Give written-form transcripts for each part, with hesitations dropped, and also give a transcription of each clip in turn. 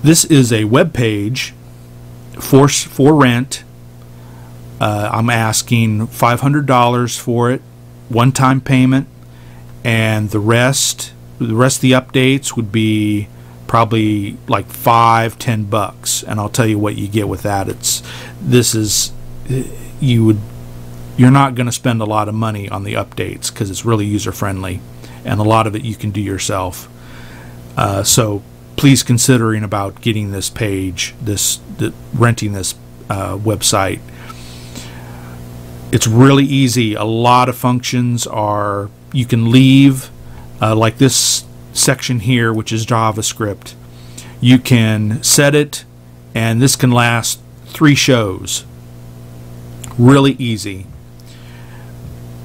This is a web page for rent. I'm asking $500 for it, one-time payment, and the rest of the updates would be probably like $5-10, and I'll tell you what you get with that. You're not going to spend a lot of money on the updates because it's really user friendly, and a lot of it you can do yourself. So please considering about getting this page, renting this website. It's really easy. A lot of functions are, you can leave, like this section here, which is JavaScript. You can set it, and this can last 3 shows. Really easy.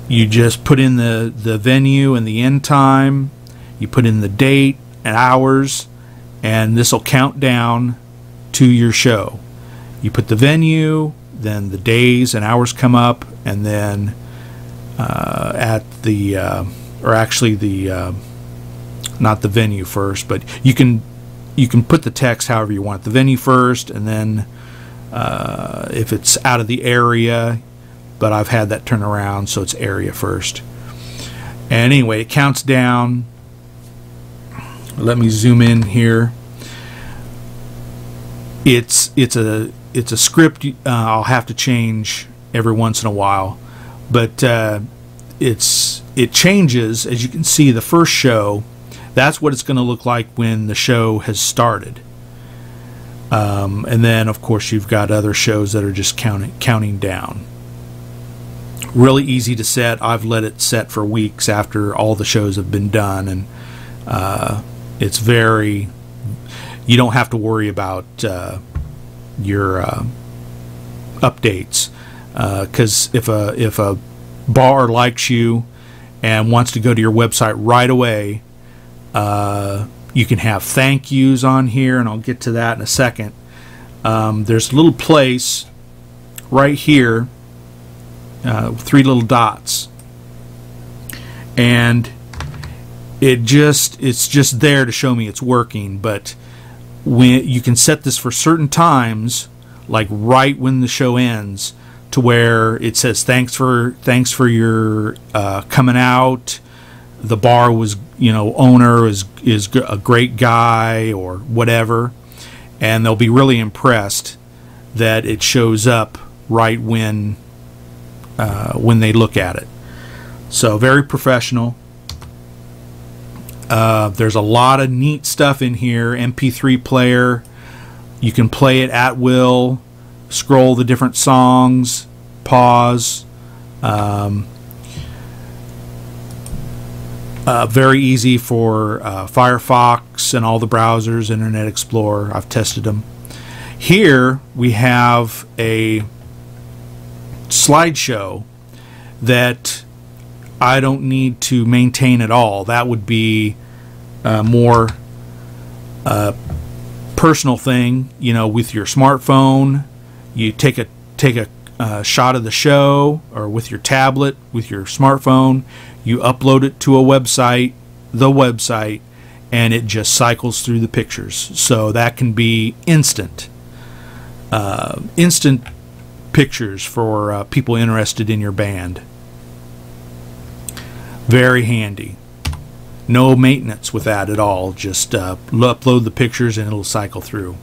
You just put in the venue and the end time. You put in the date and hours, and this will count down to your show. You put the venue, then the days and hours come up, and then not the venue first, but you can put the text however you want. The venue first, and then if it's out of the area, but I've had that turn around, so it's area first. And anyway, it counts down. Let me zoom in here. It's a script I'll have to change every once in a while, but it changes. As you can see, the first show, that's what it's going to look like when the show has started. And then, of course, you've got other shows that are just counting down. Really easy to set. I've let it set for weeks after all the shows have been done, and it's very, you don't have to worry about your updates, because if a bar likes you and wants to go to your website right away, you can have thank yous on here, and I'll get to that in a second. There's a little place right here, 3 little dots, and it's just there to show me it's working. But when you can set this for certain times, like right when the show ends, to where it says thanks for your coming out. The bar was, owner is a great guy or whatever, and they'll be really impressed that it shows up right when they look at it. So very professional. There's a lot of neat stuff in here. MP3 player. You can play it at will. Scroll the different songs. Pause. Very easy for Firefox and all the browsers, Internet Explorer. I've tested them. Here we have a slideshow that I don't need to maintain at all. That would be more personal thing, with your smartphone. You take a shot of the show, or with your tablet, with your smartphone. You upload it to a website, and it just cycles through the pictures. So that can be instant pictures for people interested in your band. Very handy. No maintenance with that at all. Just upload the pictures and it'll cycle through.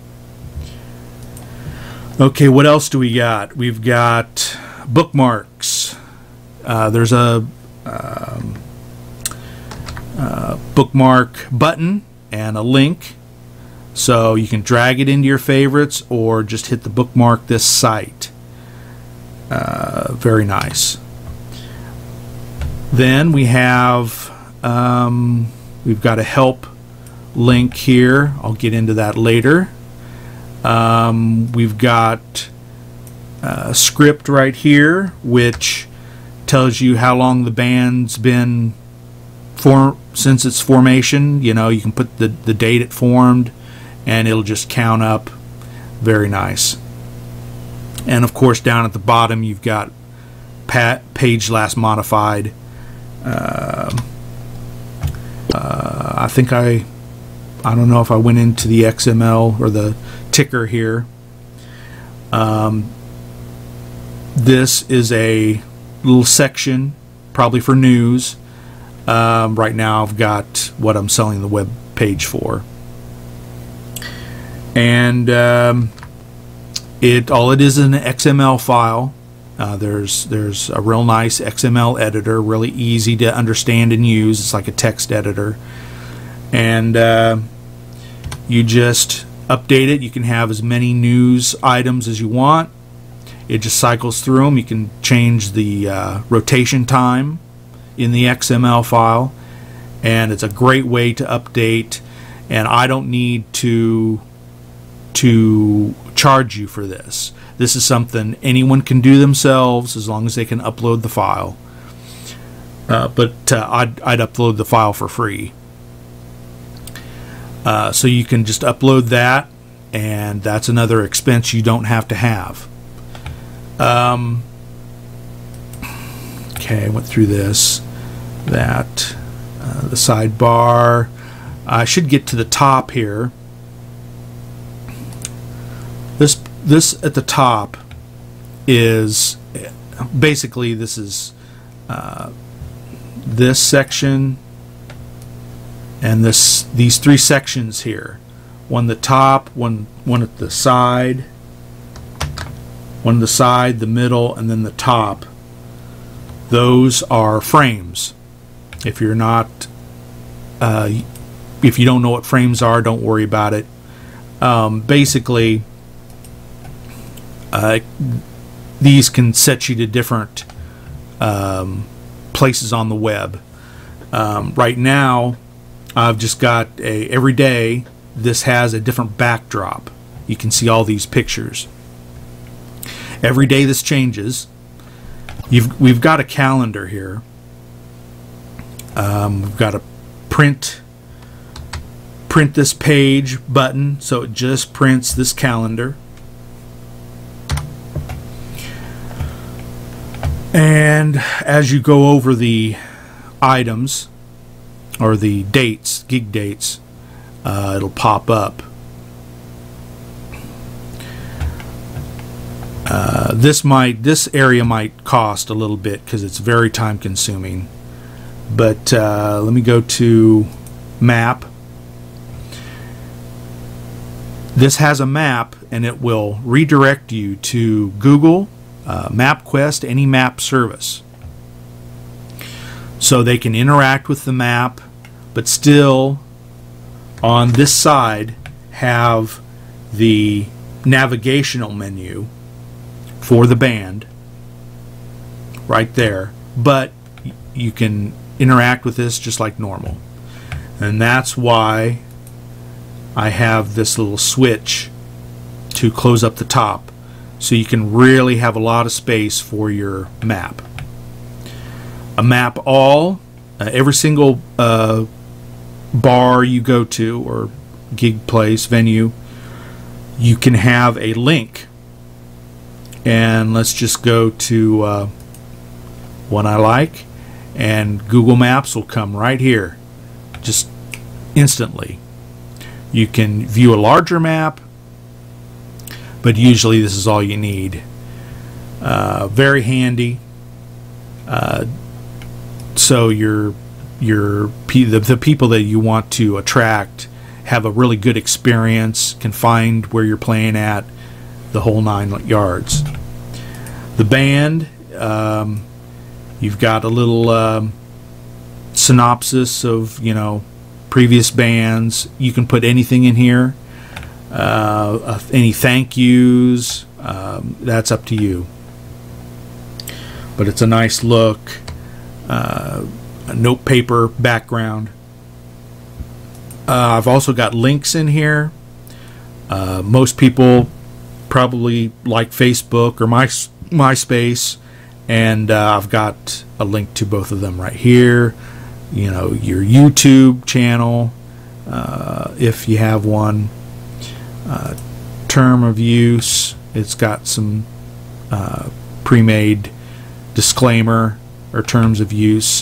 Okay, what else do we got? We've got bookmarks. There's a bookmark button and a link, so you can drag it into your favorites or just hit the bookmark this site. Very nice. Then we have we've got a help link here. I'll get into that later. We've got a script right here which tells you how long the band's been since its formation. You can put the date it formed, and it'll just count up. Very nice. And of course, down at the bottom you've got page last modified. I think I I don't know if I went into the XML or the ticker here. This is a little section, probably for news. Right now I've got what I'm selling the web page for. And all it is an XML file. There's a real nice XML editor, really easy to understand and use. It's like a text editor. And you just update it. You can have as many news items as you want. It just cycles through them. You can change the rotation time in the XML file, and it's a great way to update. And I don't need to charge you for this. This is something anyone can do themselves as long as they can upload the file. But I'd upload the file for free. So you can just upload that, and that's another expense you don't have to have. Okay, I went through this, that, the sidebar. I should get to the top here. This at the top is basically, this is this section and these three sections here. One at the top, one at the side, one at the side, the middle, and then the top. Those are frames. If you're not, if you don't know what frames are, don't worry about it. Basically, these can set you to different places on the web. Right now, I've just got every day this has a different backdrop. You can see all these pictures. Every day this changes. We've got a calendar here. We've got a print this page button, so it just prints this calendar. And as you go over the items or the dates, gig dates, it'll pop up. This area might cost a little bit because it's very time consuming. But let me go to map. This has a map, and it will redirect you to Google, MapQuest, any map service. So they can interact with the map, but still on this side have the navigational menu for the band right there, but you can interact with this just like normal. And that's why I have this little switch to close up the top, so you can really have a lot of space for your map. A map all, every single bar you go to or gig place, venue, you can have a link. And let's just go to one I like, and Google Maps will come right here just instantly. You can view a larger map, but usually this is all you need. Very handy. So the people that you want to attract have a really good experience, can find where you're playing at, the whole 9 yards. The band, you've got a little synopsis of, previous bands. You can put anything in here, any thank yous, that's up to you. But it's a nice look, a note paper background. I've also got links in here. Most people probably like Facebook or MySpace, and I've got a link to both of them right here. Your YouTube channel, if you have one. Term of use, it's got some pre-made disclaimer or terms of use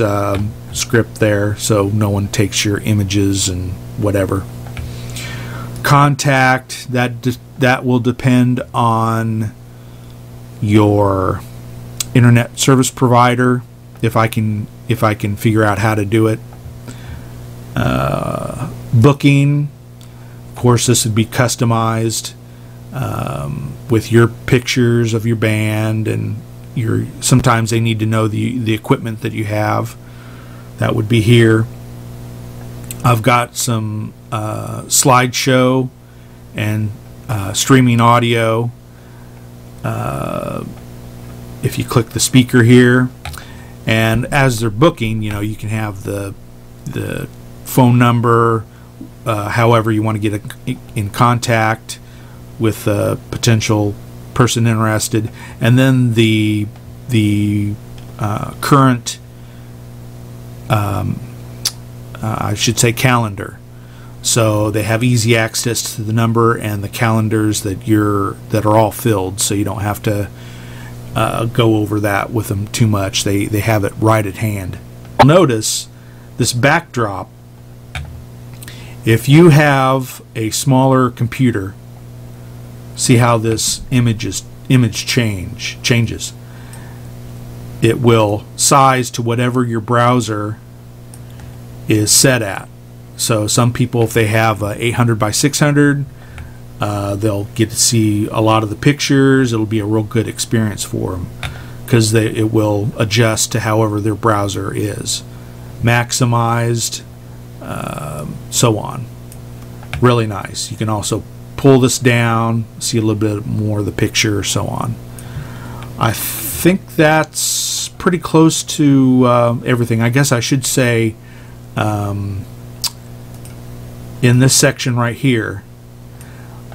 script there, so no one takes your images and whatever. contact, that will depend on your internet service provider, if I can figure out how to do it. Booking, of course, this would be customized with your pictures of your band, and sometimes they need to know the equipment that you have. That would be here. I've got some slideshow and streaming audio. If you click the speaker here, and as they're booking, you can have the phone number, however you want to get in contact with a potential person interested, and then the current I should say calendar. So they have easy access to the number and the calendars that are all filled, so you don't have to go over that with them too much. They have it right at hand. Notice this backdrop. If you have a smaller computer, see how this image changes. It will size to whatever your browser is set at. So some people, if they have a 800 by 600, they'll get to see a lot of the pictures. It'll be a real good experience for them because it will adjust to however their browser is maximized, so on. Really nice. You can also pull this down, see a little bit more of the picture, so on. I think that's pretty close to everything. I guess I should say in this section right here,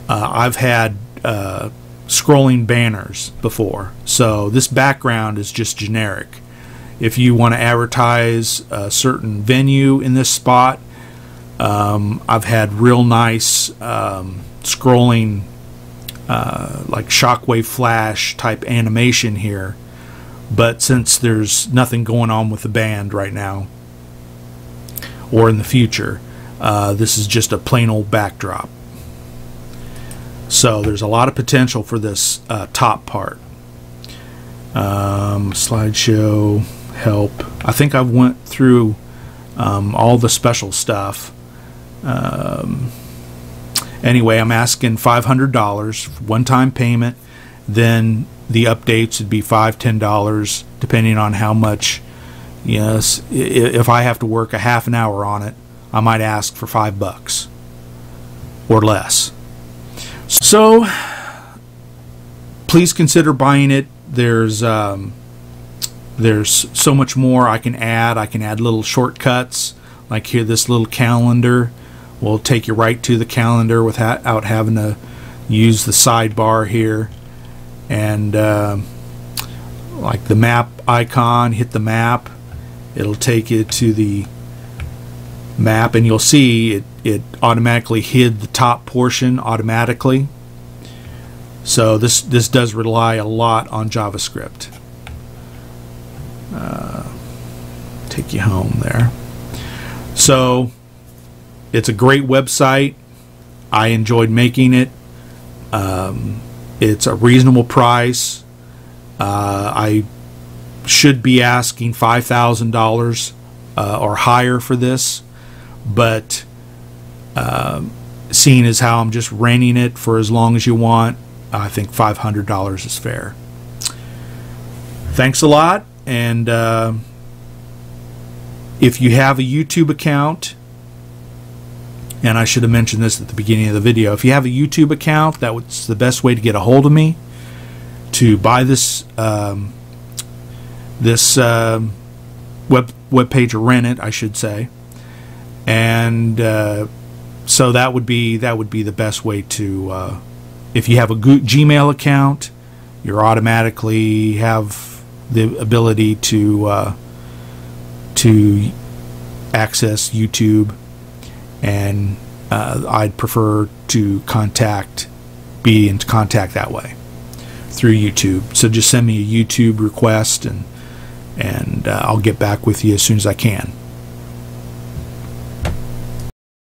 I've had scrolling banners before, so this background is just generic. If you want to advertise a certain venue in this spot, I've had real nice scrolling like shockwave flash type animation here, but since there's nothing going on with the band right now or in the future, this is just a plain old backdrop. So there's a lot of potential for this top part. Slideshow, help. I think I've went through all the special stuff. Anyway, I'm asking $500 one-time payment. Then the updates would be $5, $10, depending on how much. Yes, if I have to work a half an hour on it, I might ask for $5 or less. So please consider buying it. There's so much more I can add. I can add little shortcuts, like here, this little calendar will take you right to the calendar without having to use the sidebar here. And like the map icon, hit the map, it'll take you to the map, and you'll see it automatically hid the top portion automatically. So this does rely a lot on JavaScript. Take you home there. So it's a great website. I enjoyed making it. It's a reasonable price. I should be asking $5,000 or higher for this, but seeing as how I'm just renting it for as long as you want, I think $500 is fair. Thanks a lot, and if you have a YouTube account, and I should have mentioned this at the beginning of the video, if you have a YouTube account, that's the best way to get a hold of me to buy this web page, or rent it, I should say. And so that would be the best way to. If you have a Gmail account, you automatically have the ability to access YouTube, and I'd prefer to be in contact that way through YouTube. So just send me a YouTube request, and I'll get back with you as soon as I can.